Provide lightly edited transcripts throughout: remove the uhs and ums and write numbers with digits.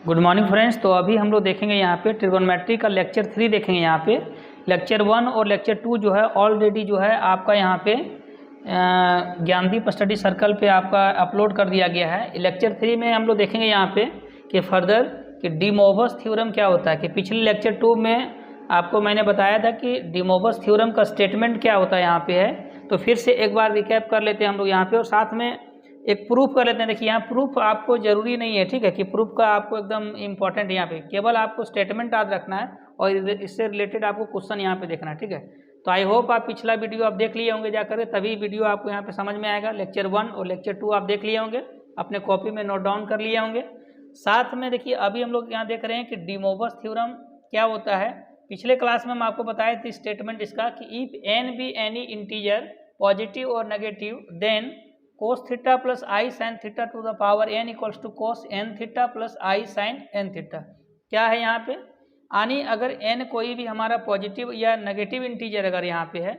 Good morning friends. तो अभी हम लोग देखेंगे यहाँ पे ट्रिगोनोमेट्री का लेक्चर 3 देखेंगे। यहाँ पे लेक्चर 1 और लेक्चर 2 जो है ऑलरेडी जो है आपका यहाँ पे ज्ञानदीप स्टडी सर्कल पे आपका अपलोड कर दिया गया है। लेक्चर 3 में हम लोग देखेंगे यहाँ पे कि फर्दर कि डी मोवर्स थ्योरम क्या होता है। कि पिछले लेक्चर 2 में आपको मैंने बताया था कि डी मोवर्स थ्योरम का स्टेटमेंट क्या होता है यहाँ पे है। तो फिर से एक बार रिकैप कर लेते हैं हम लोग यहाँ पे और साथ में एक प्रूफ कर लेते हैं। देखिए यहाँ प्रूफ आपको जरूरी नहीं है, ठीक है, कि प्रूफ का आपको एकदम इम्पॉर्टेंट यहाँ पे केवल आपको स्टेटमेंट याद रखना है और इससे रिलेटेड आपको क्वेश्चन यहाँ पे देखना है, ठीक है। तो आई होप आप पिछला वीडियो आप देख लिए होंगे जाकर, तभी वीडियो आपको यहाँ पे समझ में आएगा। लेक्चर 1 और लेक्चर 2 आप देख लिए होंगे, अपने कॉपी में नोट डाउन कर लिए होंगे। साथ में देखिए अभी हम लोग यहाँ देख रहे हैं कि डी मोवर्स थ्योरम क्या होता है। पिछले क्लास में हम आपको बताए थे स्टेटमेंट इसका कि if n be any integer positive और negative then cos theta plus I sine theta to the power n equals to cos n theta plus I sine n theta. क्या है यहाँ पे, यानी अगर n कोई भी हमारा पॉजिटिव या नेगेटिव इंटीजर अगर यहाँ पे है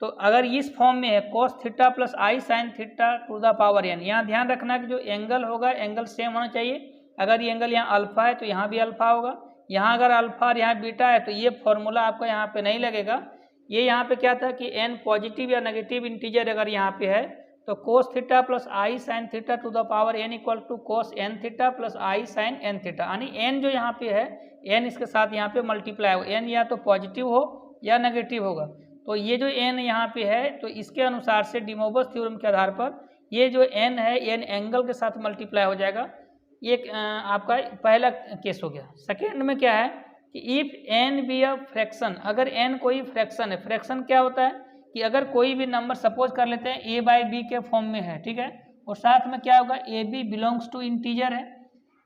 तो अगर इस फॉर्म में है cos theta plus I sine theta to the power n, यहाँ ध्यान रखना कि जो एंगल होगा एंगल सेम होना चाहिए। अगर ये एंगल यहाँ अल्फा है तो यहाँ भी अल्फा होगा, यहाँ अगर अल्फा और यहाँ बीटा है तो ये फॉर्मूला आपका यहाँ पे नहीं लगेगा। ये यहाँ पे क्या था कि n पॉजिटिव या नेगेटिव इंटीजर अगर यहाँ पे है तो cos theta plus I sine theta to the power n equal to cos n theta plus I sine n theta, यानी n जो यहाँ पे है n इसके साथ यहाँ पे मल्टीप्लाई हो, n या तो पॉजिटिव हो या नेगेटिव होगा। तो ये जो n यहाँ पे है तो इसके अनुसार से डी मोवर्स थ्योरम के आधार पर ये जो n है n एंगल के साथ मल्टीप्लाई हो जाएगा। ये आपका पहला केस हो गया। सेकेंड में क्या है कि if n be a fraction, अगर n कोई फ्रैक्शन है, फ्रैक्शन क्या होता है कि अगर कोई भी नंबर सपोज कर लेते हैं a बाई बी के फॉर्म में है, ठीक है, और साथ में क्या होगा A B belongs to integer है,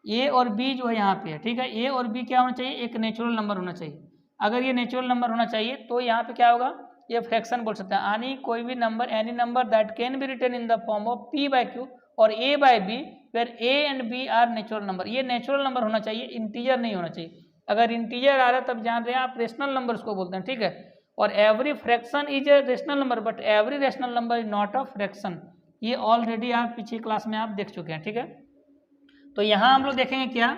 a और b जो है यहाँ पे है, ठीक है, a और b क्या होना चाहिए, एक नेचुरल नंबर होना चाहिए। अगर ये नेचुरल नंबर होना चाहिए तो यहाँ पे क्या होगा, ये फ्रैक्शन बोल सकते हैं, यानी कोई भी number any number that can be written in the form of p by q और a by b where a and b are natural number. ये नेचुरल नंबर होना चाहिए, इंटीजर नहीं होना चाहिए। अगर इंटीजर आ रहा है तब जान रहे हैं आप रेशनल नंबर उसको बोलते हैं, ठीक है। और every fraction is a rational number but every rational number is not a fraction. ये ऑलरेडी आप पिछली क्लास में आप देख चुके हैं, ठीक है। तो यहाँ हम लोग देखेंगे क्या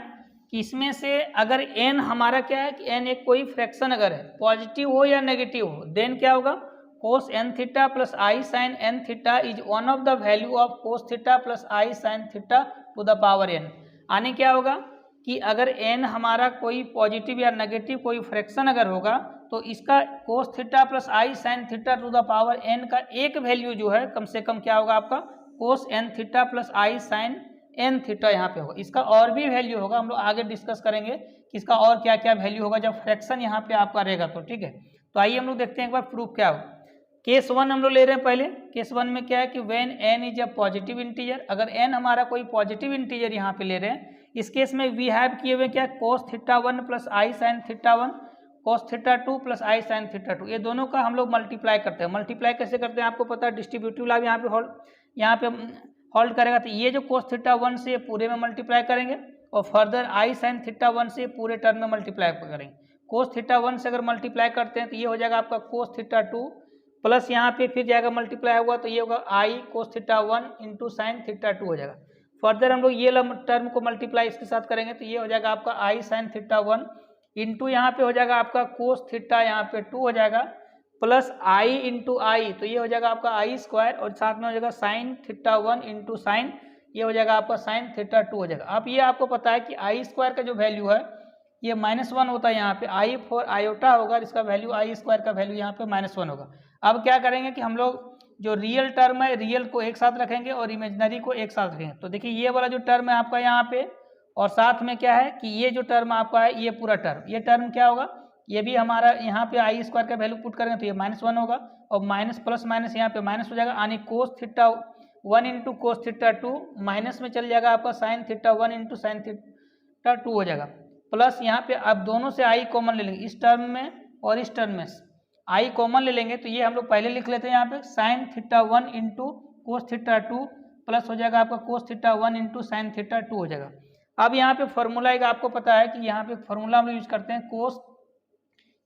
कि इसमें से अगर n हमारा क्या है कि n एक कोई फ्रैक्शन अगर है, पॉजिटिव हो या नेगेटिव हो, देन क्या होगा cos n theta plus I sine n theta is one of the value of cos theta plus I sine theta to the power n। यानी क्या होगा कि अगर n हमारा कोई पॉजिटिव या नेगेटिव कोई फ्रैक्शन अगर होगा तो इसका cos theta plus I sine theta to the power n का एक वैल्यू जो है कम से कम क्या होगा आपका cos n थीटा प्लस आई साइन n थीटा यहाँ पे होगा। इसका और भी वैल्यू होगा, हम लोग आगे डिस्कस करेंगे कि इसका और क्या क्या वैल्यू होगा जब फ्रैक्शन यहाँ पे आपका रहेगा तो, ठीक है। तो आइए हम लोग देखते हैं एक बार प्रूफ क्या हो। केस 1 हम लोग ले रहे हैं पहले। केस 1 में क्या है कि when n is a positive integer, अगर n हमारा कोई पॉजिटिव इंटीजर यहाँ पे ले रहे हैं, इस केस में वी हैव किए हुए क्या cos थीटा 1 प्लस आई sine theta 1 cos theta 2 plus आई साइन थीटा 2, ये दोनों का हम लोग मल्टीप्लाई करते हैं। मल्टीप्लाई कैसे करते हैं आपको पता है, डिस्ट्रीब्यूटिव लाभ यहाँ पे होल्ड करेगा तो ये जो cos थीटा 1 से पूरे में मल्टीप्लाई करेंगे और फर्दर आई साइन थीटा 1 से पूरे टर्म में मल्टीप्लाई करेंगे। cos थीटा 1 से अगर मल्टीप्लाई करते हैं तो ये हो जाएगा आपका cos थीटा 2 प्लस यहाँ पे फिर जाएगा मल्टीप्लाई हुआ तो ये होगा आई cos theta 1 into sine theta 2 हो जाएगा। फर्दर हम लोग ये टर्म को मल्टीप्लाई इसके साथ करेंगे तो ये हो जाएगा आपका आई साइन थीटा 1 इंटू यहाँ पे हो जाएगा आपका cos थीटा यहाँ पे 2 हो जाएगा प्लस आई इंटू आई, तो ये हो जाएगा आपका आई स्क्वायर और साथ में हो जाएगा साइन थीटा 1 इंटू साइन, ये हो जाएगा आपका साइन थीटा 2 हो जाएगा। अब ये आपको पता है कि आई स्क्वायर का जो वैल्यू है ये -1 होता है, यहाँ पे आई फॉर आयोटा होगा, इसका वैल्यू आई स्क्वायर का वैल्यू यहाँ पे -1 होगा। अब क्या करेंगे कि हम लोग जो रियल टर्म है रियल को एक साथ रखेंगे और इमेजिनरी को एक साथ रखेंगे। तो देखिए ये वाला जो टर्म है आपका यहाँ पे और साथ में क्या है कि ये जो टर्म आपका है ये पूरा टर्म, ये टर्म क्या होगा, ये भी हमारा यहाँ पे आई स्क्वायर का वैल्यू पुट करेंगे तो ये -1 होगा और माइनस प्लस माइनस यहाँ पे माइनस हो जाएगा, यानी cos theta 1 into cos theta 2 minus में चल जाएगा आपका sign theta 1 into sine theta 2 हो जाएगा। प्लस यहाँ पे आप दोनों से आई कॉमन ले लेंगे, इस टर्म में और इस टर्म में आई कॉमन ले लेंगे तो ये हम लोग पहले लिख लेते हैं यहाँ पे sign theta 1 into cos theta 2 plus हो जाएगा आपका कोस थीटा 1 इंटू साइन थीटा 2 हो जाएगा। अब यहाँ पे फॉर्मूला एक आपको पता है कि यहाँ पे फॉर्मूला हम लोग यूज करते हैं कोस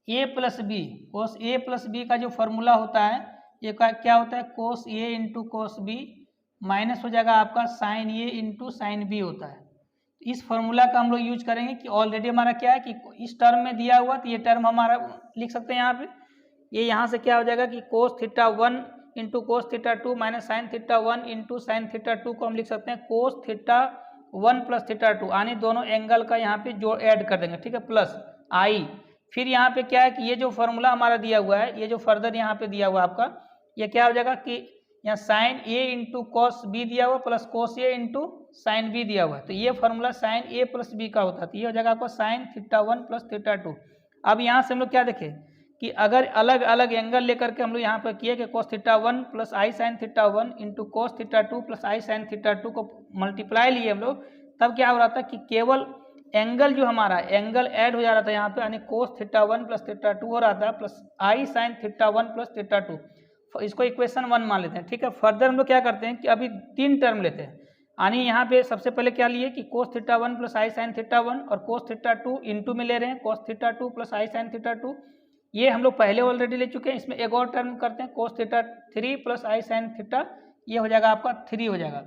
ए प्लस बी। कोस ए प्लस बी का जो फॉर्मूला होता है ये क्या होता है, कोस ए इंटू कोस बी माइनस हो जाएगा आपका साइन ए इंटू साइन बी होता है। इस फॉर्मूला का हम लोग यूज करेंगे कि ऑलरेडी हमारा क्या है कि इस टर्म में दिया हुआ, तो ये टर्म हमारा लिख सकते हैं यहाँ पे। ये यहाँ से क्या हो जाएगा कि cos theta 1 into cos theta 2 minus sign theta 1 into sine theta 2 को हम लिख सकते हैं कोस थीटा 1 प्लस थीटा 2, यानी दोनों एंगल का यहाँ पे जो ऐड कर देंगे, ठीक है, प्लस आई। फिर यहाँ पे क्या है कि ये जो फॉर्मूला हमारा दिया हुआ है, ये जो फर्दर यहाँ पे दिया हुआ आपका, ये क्या हो जाएगा कि यहाँ साइन ए इंटू कॉस बी दिया हुआ प्लस कोस ए इंटू साइन बी दिया हुआ है, तो ये फॉर्मूला साइन ए प्लस बी का होता है, तो ये हो जाएगा आपका साइन थीटा 1 प्लस थीटा 2। अब यहाँ से हम लोग क्या देखें कि अगर अलग अलग एंगल लेकर के हम लोग यहाँ पर किए कि कोस थीटा 1 प्लस आई sine theta 1 into cos theta 2 plus आई साइन थीटा 2 को मल्टीप्लाई लिए हम लोग, तब क्या हो रहा था कि केवल एंगल जो हमारा एंगल ऐड हो जा रहा था यहाँ पे, यानी कोस थीटा 1 प्लस थीटा 2 हो रहा था प्लस आई साइन थीटा 1 प्लस थीटा 2, इसको इक्वेशन 1 मान लेते हैं, ठीक है। फर्दर हम लोग क्या करते हैं कि अभी 3 टर्म लेते हैं, यानी यहाँ पे सबसे पहले क्या लिए कि कोस थीटा 1 प्लस आई साइन थीटा 1 और कोस थीटा 2 इंटू में ले रहे हैं कोस थीटा 2 प्लस आई साइन थीटा 2, ये हम लोग पहले ऑलरेडी ले चुके हैं। इसमें एक और टर्म करते हैं कोस थीटा 3 प्लस आई साइन थीटा, ये हो जाएगा आपका 3 हो जाएगा।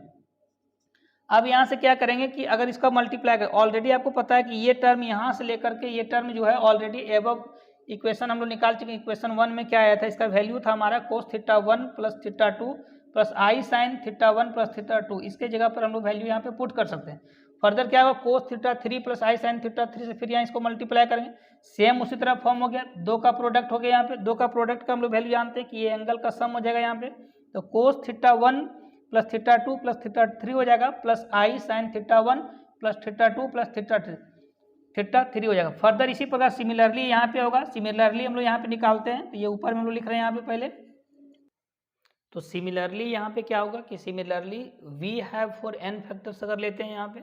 अब यहाँ से क्या करेंगे कि अगर इसका मल्टीप्लाई करें, ऑलरेडी आपको पता है कि ये टर्म यहाँ से लेकर के ये टर्म जो है ऑलरेडी एबव इक्वेशन हम लोग निकाल चुके हैं। इक्वेशन 1 में क्या आया था, इसका वैल्यू था हमारा cos theta 1 plus theta 2 plus आई साइन थीटा 1 प्लस थीटा 2, इसके जगह पर हम लोग वैल्यू यहाँ पे पुट कर सकते हैं। फर्दर क्या होगा कोस थीटा 3 प्लस आई साइन थीटा 3 से फिर यहाँ इसको मल्टीप्लाई करेंगे, सेम उसी तरह फॉर्म हो गया, 2 का प्रोडक्ट हो गया। यहाँ पे 2 का प्रोडक्ट का हम लोग वैल्यू जानते हैं कि ये एंगल का सम हो जाएगा यहाँ पे, तो cos theta 1 plus theta 2 plus theta 3 हो जाएगा प्लस आई sine theta 1 plus theta 2 plus theta 3 हो जाएगा। फर्दर इसी प्रकार सिमिलरली यहाँ पे होगा, सिमिलरली हम लोग यहाँ पे निकालते हैं, तो ये ऊपर में हम लोग लिख रहे हैं यहाँ पे पहले, तो सिमिलरली यहाँ पे क्या होगा कि similarly we have for n factors अगर लेते हैं यहाँ पे,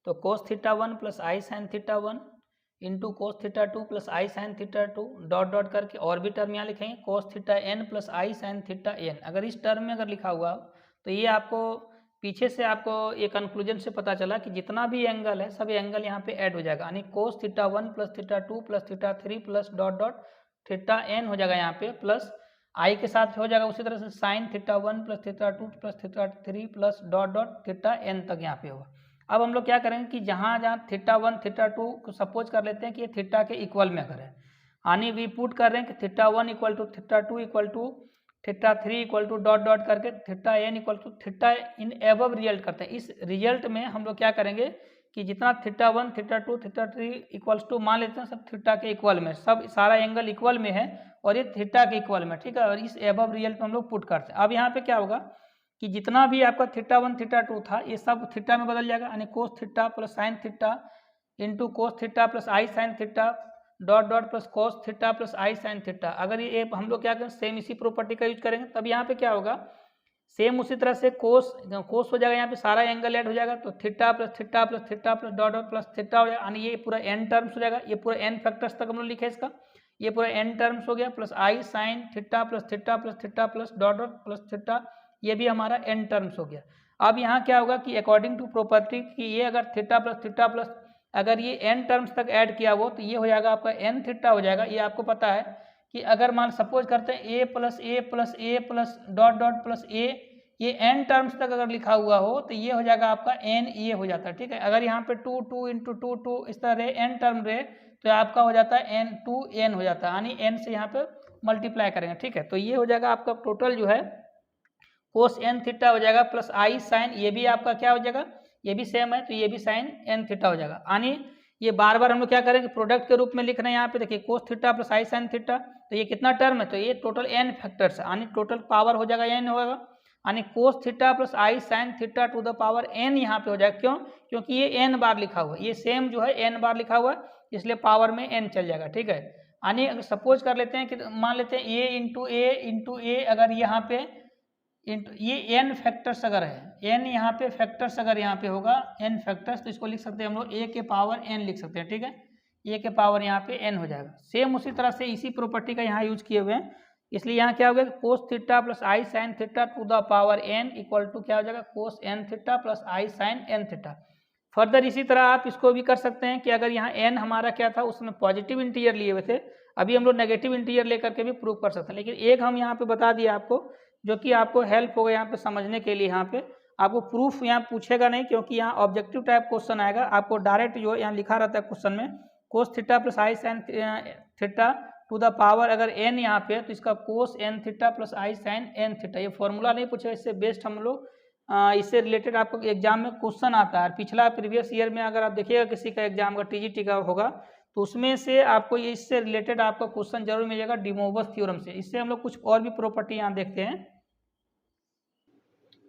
तो कोस थीटा 1 प्लस आई sine theta 1 into cos theta 2 plus आई साइन थीटा 2 डॉट डॉट करके और भी टर्म यहाँ लिखेंगे कोस थीटा एन प्लस आई साइन थीटा एन। अगर इस टर्म में अगर लिखा हुआ तो ये आपको पीछे से आपको एक कंक्लूजन से पता चला कि जितना भी एंगल है सब एंगल यहाँ पे ऐड हो जाएगा, यानी cos theta 1 plus theta 2 plus theta 3 plus dot dot theta n हो जाएगा यहाँ पे, प्लस आई के साथ हो जाएगा उसी तरह से sine theta 1 plus theta 2 plus theta 3 plus dot dot theta n तक यहाँ पे होगा। अब हम लोग क्या करेंगे कि जहाँ जहाँ थीटा 1 थीटा 2 को सपोज कर लेते हैं कि ये थीटा के इक्वल में अगर है, यानी वी पुट कर रहे हैं कि theta 1 equal to theta 2 equal to theta 3 equal to dot dot करके theta n equal to theta in above result करते हैं। इस रिजल्ट में हम लोग क्या करेंगे कि जितना theta 1 theta 2 theta 3 equals to मान लेते हैं सब थीटा के इक्वल में, सब सारा एंगल इक्वल में है और ये थीटा के इक्वल में, ठीक है, और इस एबव रिजल्ट में हम लोग पुट करते हैं। अब यहाँ पे क्या होगा कि जितना भी आपका थीटा 1 थीटा 2 था ये सब थीटा में बदल जाएगा, यानी cos theta plus sine theta into cos theta plus आई sine theta dot dot plus cos theta plus आई साइन थीटा। अगर ये हम लोग क्या करें सेम इसी प्रॉपर्टी का यूज करेंगे, तब यहाँ पे क्या होगा सेम उसी तरह से कोस हो जाएगा, यहाँ पे सारा एंगल ऐड हो जाएगा, तो theta plus theta plus theta plus dot dot plus theta हो जाएगा, यानी ये पूरा एन टर्म्स हो जाएगा, ये पूरा एन फैक्टर्स तक हम लोग लिखे इसका, ये पूरा एन टर्म्स हो गया, प्लस आई sine theta plus theta plus theta plus dot dot plus theta, ये भी हमारा एन टर्म्स हो गया। अब यहाँ क्या होगा कि अकॉर्डिंग टू प्रॉपर्टी कि ये अगर थीटा प्लस अगर ये एन टर्म्स तक ऐड किया वो, तो ये हो जाएगा आपका एन थीटा हो जाएगा। ये आपको पता है कि अगर मान सपोज करते हैं ए प्लस ए प्लस ए प्लस डॉट डॉट प्लस ए, ये एन टर्म्स तक अगर लिखा हुआ हो तो ये हो जाएगा आपका एन ए हो जाता है, ठीक है। अगर यहाँ पे 2 2 इंटू 2 2 इस तरह रहे एन टर्म रहे तो आपका हो जाता है एन 2 एन हो जाता है, यानी एन से यहाँ पे मल्टीप्लाई करेंगे, ठीक है। तो ये हो जाएगा आपका टोटल जो है कोस एन थीटा हो जाएगा प्लस आई साइन, ये भी आपका क्या हो जाएगा ये भी सेम है, तो ये भी साइन एन थीटा हो जाएगा। यानी ये बार बार हम लोग क्या करेंगे प्रोडक्ट के रूप में लिख रहे हैं यहाँ पे, देखिए कोस थीटा प्लस आई साइन थीटा, तो ये कितना टर्म है, तो ये टोटल एन फैक्टर्स है, यानी टोटल पावर हो जाएगा एन होगा, यानी cos theta plus I sine theta to the power n यहाँ पे हो जाएगा। क्यों? क्योंकि ये एन बार लिखा हुआ है, ये सेम जो है एन बार लिखा हुआ है, इसलिए पावर में एन चल जाएगा, ठीक है। यानी अगर सपोज कर लेते हैं कि मान लेते हैं ए इंटू ए अगर यहाँ पे ये एन फैक्टर्स अगर है, एन यहाँ पे फैक्टर्स अगर यहाँ पे होगा एन फैक्टर्स, तो इसको लिख सकते हैं हम लोग ए के पावर एन लिख सकते हैं, ठीक है, ए के पावर यहाँ पे एन हो जाएगा। सेम उसी तरह से इसी प्रॉपर्टी का यहाँ यूज किए हुए हैं, इसलिए यहाँ क्या हो गया cos theta plus I sine theta to the power n equal to क्या हो जाएगा कोस एन थीटा प्लस आई साइन एन थीटा। फर्दर इसी तरह आप इसको भी कर सकते हैं कि अगर यहाँ एन हमारा क्या था उसमें पॉजिटिव इंटीजर लिए हुए थे, अभी हम लोग नेगेटिव इंटीजर लेकर के भी प्रूव कर सकते हैं, लेकिन एक हम यहाँ पे बता दिए आपको जो कि आपको हेल्प होगा यहाँ पे समझने के लिए। यहाँ पे आपको प्रूफ यहाँ पूछेगा नहीं, क्योंकि यहाँ ऑब्जेक्टिव टाइप क्वेश्चन आएगा। आपको डायरेक्ट जो यहाँ लिखा रहता है क्वेश्चन में कोस theta plus I sine theta to the power, अगर एन यहाँ पे तो इसका कोस एन थीटा प्लस आई साइन एन थीटा, ये फॉर्मूला नहीं पूछेगा, इससे बेस्ट हम लोग इससे रिलेटेड आपको एग्जाम में क्वेश्चन आता है। पिछला प्रीवियस ईयर में अगर आप देखिएगा किसी का एग्जाम का टीजीटी का होगा तो उसमें से आपको ये इससे रिलेटेड आपका क्वेश्चन जरूर मिलेगा डी मोवस थ्योरम से। इससे हम लोग कुछ और भी प्रॉपर्टी यहाँ देखते हैं।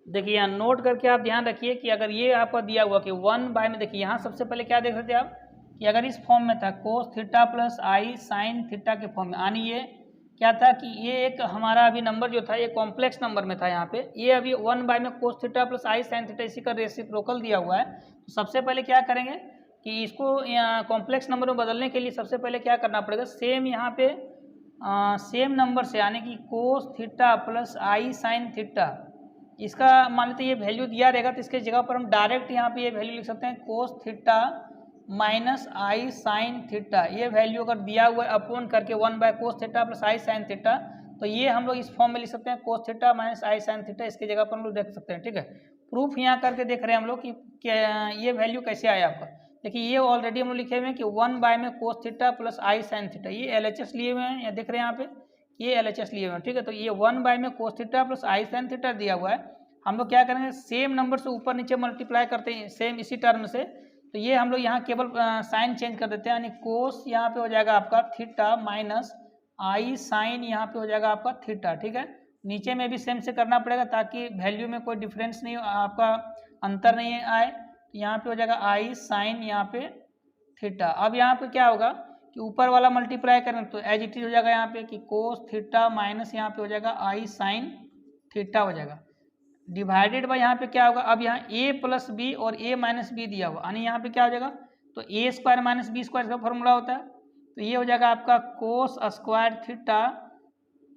देखिए यहाँ नोट करके आप ध्यान रखिए कि अगर ये आपका दिया हुआ कि 1 में, देखिए यहाँ सबसे पहले क्या देख रहे थे आप कि अगर इस फॉर्म में था कोस थीटा प्लस आई साइन थीटा के फॉर्म में, यानी ये क्या था कि ये एक हमारा अभी नंबर जो था ये कॉम्प्लेक्स नंबर में था। यहाँ पे ये अभी 1 में कोस थीटा प्लस आई साइन थीटा इसी का रेसिप्रोकल दिया हुआ है। तो सबसे पहले क्या करेंगे कि इसको कॉम्प्लेक्स नंबर में बदलने के लिए सबसे पहले क्या करना पड़ेगा, सेम यहाँ पे सेम नंबर से, यानी कि कोस थीटा प्लस आई साइन थीटा, इसका मान लेते ये वैल्यू दिया रहेगा तो इसके जगह पर हम डायरेक्ट यहाँ पे ये वैल्यू लिख सकते हैं कोस थीटा माइनस आई साइन थीटा। ये वैल्यू अगर दिया हुआ है अपॉन करके 1 कोस थीटा प्लस आई साइन थीटा, तो ये हम लोग इस फॉर्म में लिख सकते हैं कोस थीटा माइनस आई साइन थीटा, इसकी जगह पर हम लोग देख सकते हैं। ठीक है, प्रूफ यहाँ करके देख रहे हैं हम लोग कि ये वैल्यू कैसे आया आपका। देखिए ये ऑलरेडी हम लोग लिखे हुए हैं कि 1 में कोस थीटा प्लस आई साइन थीटा, ये LHS लिए हुए हैं, ये देख रहे हैं यहाँ पे ये LHS लिए हुए हैं। ठीक है, तो ये 1 में कोस थीटा प्लस आई साइन थीटा दिया हुआ है। हम लोग क्या करेंगे, सेम नंबर से ऊपर नीचे मल्टीप्लाई करते हैं सेम इसी टर्म से, तो ये हम लोग यहाँ केवल साइन चेंज कर देते हैं, यानी कोस यहाँ पे हो जाएगा आपका थीटा माइनस आई साइन यहाँ पे हो जाएगा आपका थीटा। ठीक है, नीचे में भी सेम से करना पड़ेगा ताकि वैल्यू में कोई डिफरेंस नहीं, आपका अंतर नहीं आए। यहाँ पे हो जाएगा आई साइन यहाँ पे थीटा। अब यहाँ पे क्या होगा कि ऊपर वाला मल्टीप्लाई करें तो एज इट इज हो जाएगा यहाँ पे कि कोस थीटा माइनस यहाँ पे हो जाएगा आई साइन थीटा हो जाएगा, डिवाइडेड बाय यहाँ पे क्या होगा, अब यहाँ a प्लस बी और a माइनस बी दिया हुआ, यानी यहाँ पे क्या हो जाएगा तो a square minus b square का फॉर्मूला होता है, तो ये हो जाएगा आपका कोस स्क्वायर थीटा,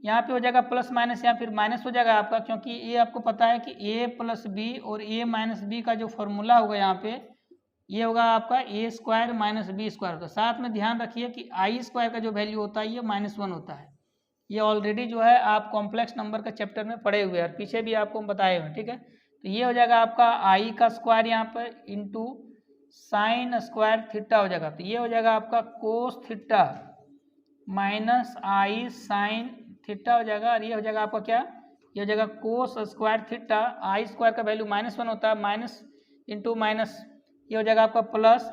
यहाँ पे हो जाएगा प्लस माइनस या फिर माइनस हो जाएगा आपका, क्योंकि ये आपको पता है कि a प्लस बी और a माइनस बी का जो फॉर्मूला होगा यहाँ पे ये होगा आपका a square minus b square होता है। साथ में ध्यान रखिए कि आई स्क्वायर का जो वैल्यू होता है ये -1 होता है। ये ऑलरेडी जो है आप कॉम्प्लेक्स नंबर के चैप्टर में पढ़े हुए हैं और पीछे भी आपको बताए हुए हैं। ठीक है, तो ये हो जाएगा आपका आई का स्क्वायर यहाँ पर इंटू साइन स्क्वायर थीटा हो जाएगा, तो ये हो जाएगा आपका कोस थीटा माइनस आई साइन थीटा हो जाएगा, और ये हो जाएगा आपका क्या, ये हो जाएगा कोस स्क्वायर थीटा, आई स्क्वायर का वैल्यू -1 होता है, माइनस इंटू माइनस ये हो जाएगा आपका प्लस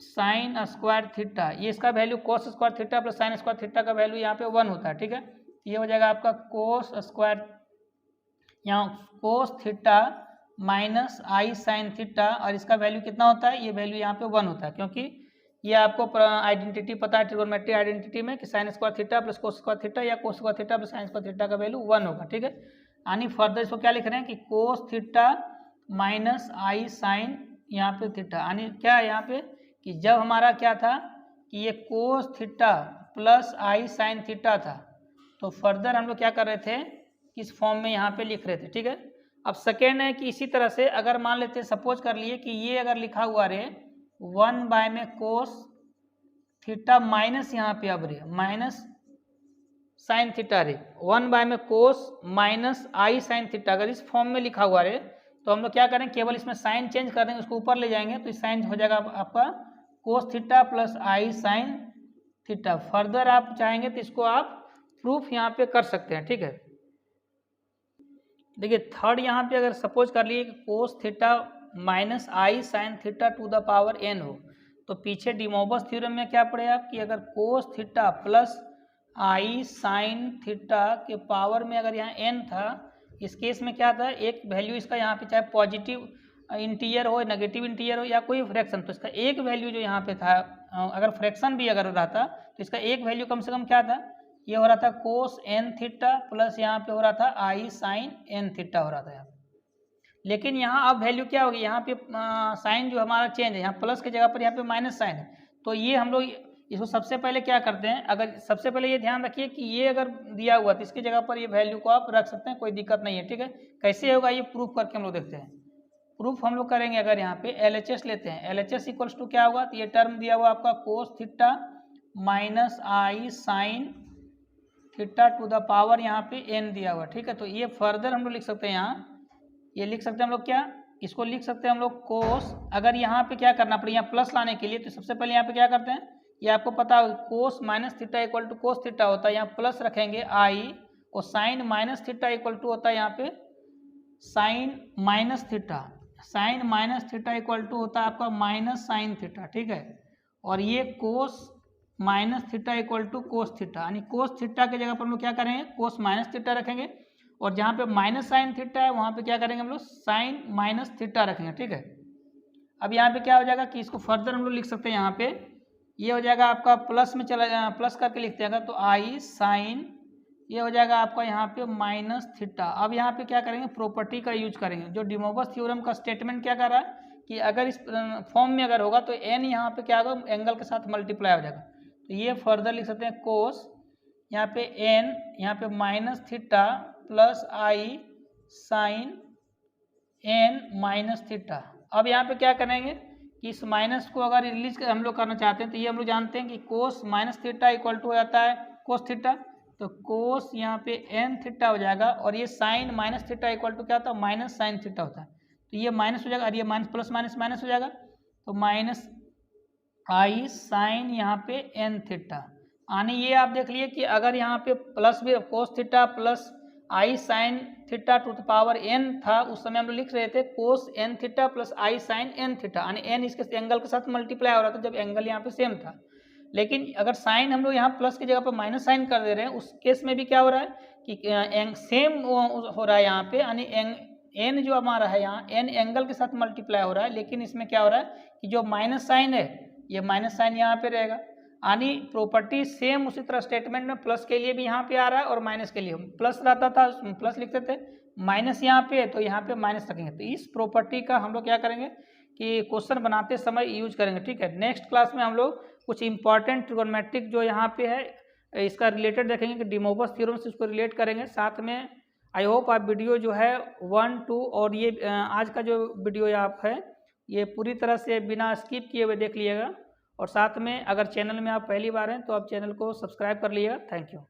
साइन स्क्वायर थीटा, ये इसका वैल्यू कोस square theta plus sine square theta का वैल्यू यहाँ पे 1 होता है। ठीक है, ये हो जाएगा आपका कोस स्क्वायर यहाँ कोस थीटा माइनस आई साइन थीटा, और इसका वैल्यू कितना होता है, ये वैल्यू यहाँ पे 1 होता है, क्योंकि ये आपको आइडेंटिटी पता है ट्रिगोनोमेट्रिक आइडेंटिटी में कि sine square theta plus cos square theta या cos square theta plus sine square theta का वैल्यू 1 होगा। ठीक है, यानी फर्दर इसको क्या लिख रहे हैं कि कोस थीटा माइनस आई साइन यहाँ पे थीटा, यानी क्या है यहाँ पे कि जब हमारा क्या था कि ये कोस थीटा प्लस आई साइन थीटा था, तो फर्दर हम लोग क्या कर रहे थे किस फॉर्म में यहाँ पे लिख रहे थे। ठीक है, अब सेकेंड है कि इसी तरह से अगर मान लेते सपोज कर लिए कि ये अगर लिखा हुआ रहे 1 में कोस थीटा माइनस यहाँ पे अब रहे माइनस साइन थीटा रे, 1 में कोस माइनस आई साइन थीटा, अगर इस फॉर्म में लिखा हुआ रहे तो हम लोग क्या करें केवल इसमें साइन चेंज कर देंगे, उसको ऊपर ले जाएंगे, तो साइन हो जाएगा आपका कोस थीटा प्लस आई साइन थीटा। फर्दर आप चाहेंगे तो इसको आप प्रूफ यहाँ पे कर सकते हैं। ठीक है, देखिए थर्ड यहाँ पे अगर सपोज कर लिए कि cos theta minus I sine theta to the power n हो, तो पीछे डी मोवस थ्योरम में क्या पढ़े आप कि अगर कोस थीटा प्लस आई साइन थीटा के पावर में अगर यहाँ n था, इस केस में क्या था एक वैल्यू इसका यहाँ पे चाहे पॉजिटिव इंटीजर हो नेगेटिव इंटीजर हो या कोई फ्रैक्शन, तो इसका एक वैल्यू जो यहाँ पे था अगर फ्रैक्शन भी अगर रहता तो इसका एक वैल्यू कम से कम क्या था, ये हो रहा था कोस n थीटा प्लस यहाँ पे हो रहा था आई साइन n थीटा हो रहा था यहाँ पे। लेकिन यहाँ अब वैल्यू क्या होगी, यहाँ पे साइन जो हमारा चेंज है, यहाँ प्लस की जगह पर यहाँ पे माइनस साइन है, तो ये हम लोग इसको सबसे पहले क्या करते हैं, अगर सबसे पहले ये ध्यान रखिए कि ये अगर दिया हुआ तो इसकी जगह पर ये वैल्यू को आप रख सकते हैं, कोई दिक्कत नहीं है। ठीक है, कैसे होगा ये प्रूफ करके हम लोग देखते हैं। प्रूफ हम लोग करेंगे अगर यहाँ पे LHS लेते हैं, LHS इक्वल्स टू क्या होगा, तो ये टर्म दिया हुआ आपका cos theta minus I sine theta to the power यहाँ पे n दिया हुआ। ठीक है, तो ये फर्दर हम लोग लिख सकते हैं यहाँ ये लिख सकते हैं हम लोग क्या, इसको लिख सकते हैं हम लोग कोस। अगर यहाँ पे क्या करना पड़े, यहाँ प्लस लाने के लिए, तो सबसे पहले यहाँ पे क्या करते हैं, ये आपको पता हो cos minus theta equal to cos theta होता है, यहाँ प्लस रखेंगे आई, और sine minus theta equal to होता है यहाँ पे sine minus theta, sine minus theta equal to होता है आपका माइनस साइन थीटा, ठीक है। और ये cos minus theta equal to cos theta, यानी कोस थीटा की जगह पर हम लोग क्या करेंगे, कोस माइनस थीटा रखेंगे, और जहाँ पे माइनस साइन थीटा है वहाँ पे क्या करेंगे हम लोग साइन माइनस थीटा रखेंगे, ठीक है। अब यहाँ पे क्या हो जाएगा कि इसको फर्दर हम लोग लिख सकते हैं, यहाँ पे ये हो जाएगा आपका प्लस में चला, प्लस करके लिखते हैं तो आई साइन, ये हो जाएगा आपका यहाँ पे माइनस थीटा। अब यहाँ पे क्या करेंगे, प्रॉपर्टी का यूज करेंगे, जो डिमोवस थ्योरम का स्टेटमेंट क्या कर रहा है कि अगर इस फॉर्म में अगर होगा तो एन यहाँ पे क्या होगा, एंगल के साथ मल्टीप्लाई हो जाएगा। तो ये फर्दर लिख सकते हैं कोस, यहाँ पे एन, यहाँ पे माइनस थीटा प्लस आई साइन एन माइनस थीटा। अब यहाँ पे क्या करेंगे कि इस माइनस को अगर रिलीज हम लोग करना चाहते हैं तो ये हम लोग जानते हैं कि cos minus theta equal to हो जाता है कोस थीटा, तो कोस यहाँ पे एन थीटा हो जाएगा, और ये sine minus theta equal to क्या होता है माइनस साइन थीटा होता है, तो ये माइनस हो जाएगा, और ये माइनस प्लस माइनस माइनस हो जाएगा, तो माइनस आई साइन यहाँ पे एन थीटा। यानी ये आप देख लिए कि अगर यहाँ पे प्लस भी cos theta plus I sine theta to the power n था, उस समय हम लोग लिख रहे थे कोस एन थीटा प्लस आई साइन एन थीटा, यानी एन इसके एंगल के साथ मल्टीप्लाई हो रहा था जब एंगल यहाँ पे सेम था। लेकिन अगर साइन हम लोग यहाँ प्लस की जगह पर माइनस साइन कर दे रहे हैं, उस केस में भी क्या हो रहा है कि सेम हो रहा है यहाँ पे, यानी एन जो हमारा है यहाँ एन एंगल के साथ मल्टीप्लाई हो रहा है, लेकिन इसमें क्या हो रहा है कि जो माइनस साइन है ये माइनस साइन यहाँ पे रहेगा, यानी प्रॉपर्टी सेम उसी तरह स्टेटमेंट में प्लस के लिए भी यहाँ पे आ रहा है और माइनस के लिए प्लस रहता था, प्लस लिखते थे, माइनस यहाँ पे तो यहाँ पे माइनस रखेंगे। तो इस प्रॉपर्टी का हम लोग क्या करेंगे कि क्वेश्चन बनाते समय यूज करेंगे, ठीक है। नेक्स्ट क्लास में हम लोग कुछ इंपॉर्टेंट ट्रिगोनोमेट्रिक जो यहाँ पे है इसका रिलेटेड देखेंगे कि डिमोवस थ्योरम से उसको रिलेट करेंगे। साथ में आई होप आप वीडियो जो है 1, 2 और ये आज का जो वीडियो आप है ये पूरी तरह से बिना स्किप किए हुए देख लीजिएगा, और साथ में अगर चैनल में आप पहली बार हैं तो आप चैनल को सब्सक्राइब कर लीजिएगा। Thank you.